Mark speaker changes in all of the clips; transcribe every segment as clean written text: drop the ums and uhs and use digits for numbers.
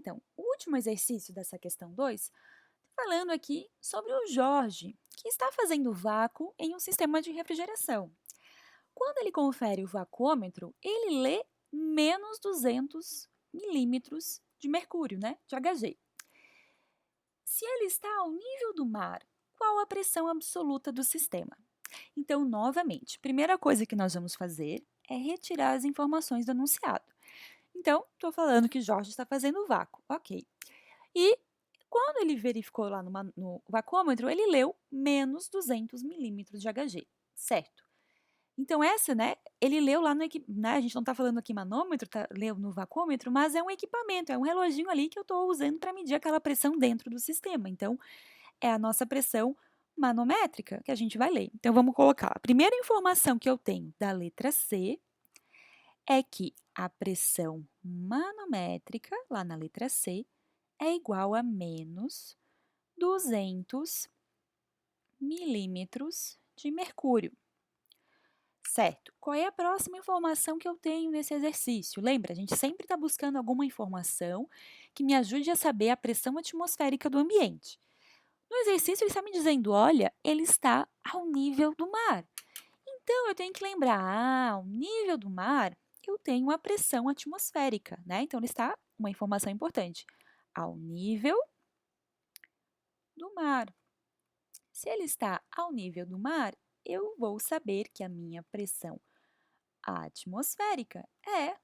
Speaker 1: Então, o último exercício dessa questão 2, falando aqui sobre o Jorge, que está fazendo vácuo em um sistema de refrigeração. Quando ele confere o vacuômetro, ele lê menos 200 milímetros de mercúrio, né, de Hg. Se ele está ao nível do mar, qual a pressão absoluta do sistema? Então, novamente, primeira coisa que nós vamos fazer é retirar as informações do enunciado. Então, estou falando que Jorge está fazendo vácuo, ok. E quando ele verificou lá no vacuômetro, ele leu menos 200 milímetros de Hg, certo? Então, essa, né, ele leu lá no equipamento, né, a gente não está falando aqui manômetro, leu no vacômetro, mas é um equipamento, é um reloginho ali que eu estou usando para medir aquela pressão dentro do sistema. Então, é a nossa pressão manométrica que a gente vai ler. Então, vamos colocar. A primeira informação que eu tenho da letra C é que a pressão manométrica, lá na letra C, é igual a menos 200 milímetros de mercúrio. Certo. Qual é a próxima informação que eu tenho nesse exercício? Lembra, a gente sempre está buscando alguma informação que me ajude a saber a pressão atmosférica do ambiente. No exercício, ele está me dizendo, olha, ele está ao nível do mar. Então, eu tenho que lembrar, ao nível do mar, eu tenho a pressão atmosférica, né? Então, ele está, uma informação importante, ao nível do mar. Se ele está ao nível do mar, eu vou saber que a minha pressão atmosférica é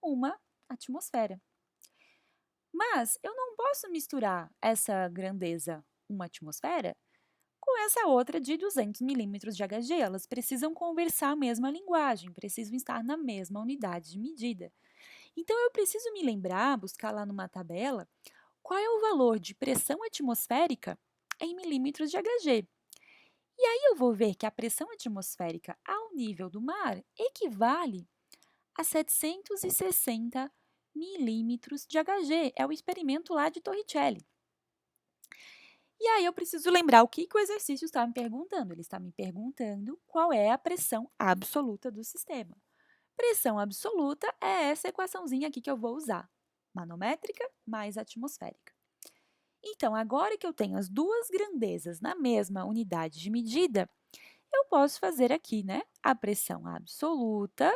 Speaker 1: uma atmosfera. Mas eu não posso misturar essa grandeza, uma atmosfera, com essa outra de 200 milímetros de Hg. Elas precisam conversar a mesma linguagem, precisam estar na mesma unidade de medida. Então, eu preciso me lembrar, buscar lá numa tabela, qual é o valor de pressão atmosférica em milímetros de Hg. E aí eu vou ver que a pressão atmosférica ao nível do mar equivale a 760 milímetros de Hg. É o experimento lá de Torricelli. E aí eu preciso lembrar o que o exercício está me perguntando. Ele está me perguntando qual é a pressão absoluta do sistema. Pressão absoluta é essa equaçãozinha aqui que eu vou usar. Manométrica mais atmosférica. Então, agora que eu tenho as duas grandezas na mesma unidade de medida, eu posso fazer aqui, né, a pressão absoluta,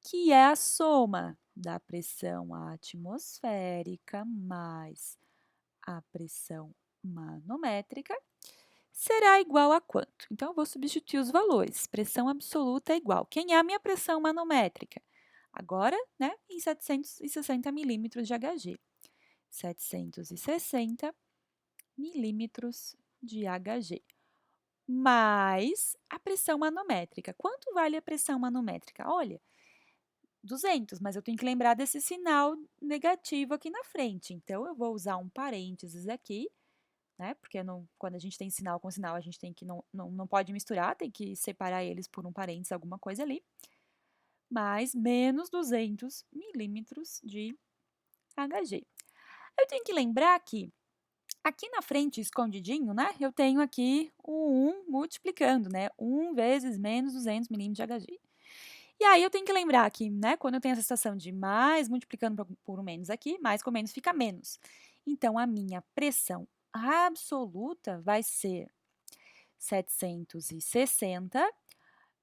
Speaker 1: que é a soma da pressão atmosférica mais a pressão manométrica, será igual a quanto? Então, eu vou substituir os valores. Pressão absoluta é igual. Quem é a minha pressão manométrica? Agora, né, em 760 milímetros de Hg. 760 milímetros de Hg. Mais a pressão manométrica. Quanto vale a pressão manométrica? Olha, 200, mas eu tenho que lembrar desse sinal negativo aqui na frente. Então, eu vou usar um parênteses aqui, né? Porque quando a gente tem sinal com sinal, a gente tem que não pode misturar, tem que separar eles por um parênteses, alguma coisa ali. Mais menos 200 milímetros de Hg. Eu tenho que lembrar que aqui na frente, escondidinho, né? Eu tenho aqui o 1 multiplicando, né? 1 vezes menos 200 milímetros de Hg. E aí eu tenho que lembrar que, né, quando eu tenho essa situação de mais multiplicando por um menos aqui, mais com menos fica menos. Então, a minha pressão absoluta vai ser 760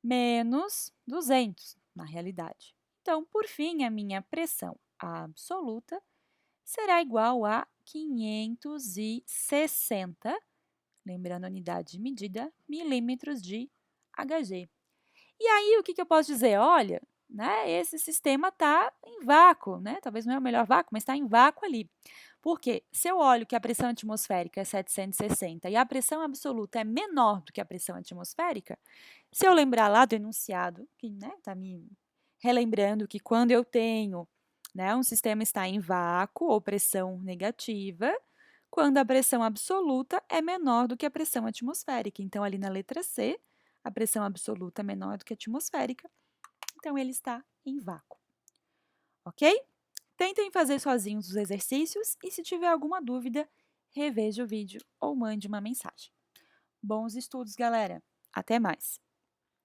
Speaker 1: menos 200, na realidade. Então, por fim, a minha pressão absoluta será igual a 560, lembrando a unidade de medida, milímetros de Hg. E aí, o que eu posso dizer? Olha, né, esse sistema está em vácuo, né? Talvez não é o melhor vácuo, mas está em vácuo ali. Porque se eu olho que a pressão atmosférica é 760 e a pressão absoluta é menor do que a pressão atmosférica, se eu lembrar lá do enunciado, que está me relembrando que quando eu tenho, né, um sistema está em vácuo ou pressão negativa, quando a pressão absoluta é menor do que a pressão atmosférica. Então, ali na letra C, a pressão absoluta é menor do que a atmosférica, então ele está em vácuo. Ok? Tentem fazer sozinhos os exercícios e, se tiver alguma dúvida, reveja o vídeo ou mande uma mensagem. Bons estudos, galera! Até mais!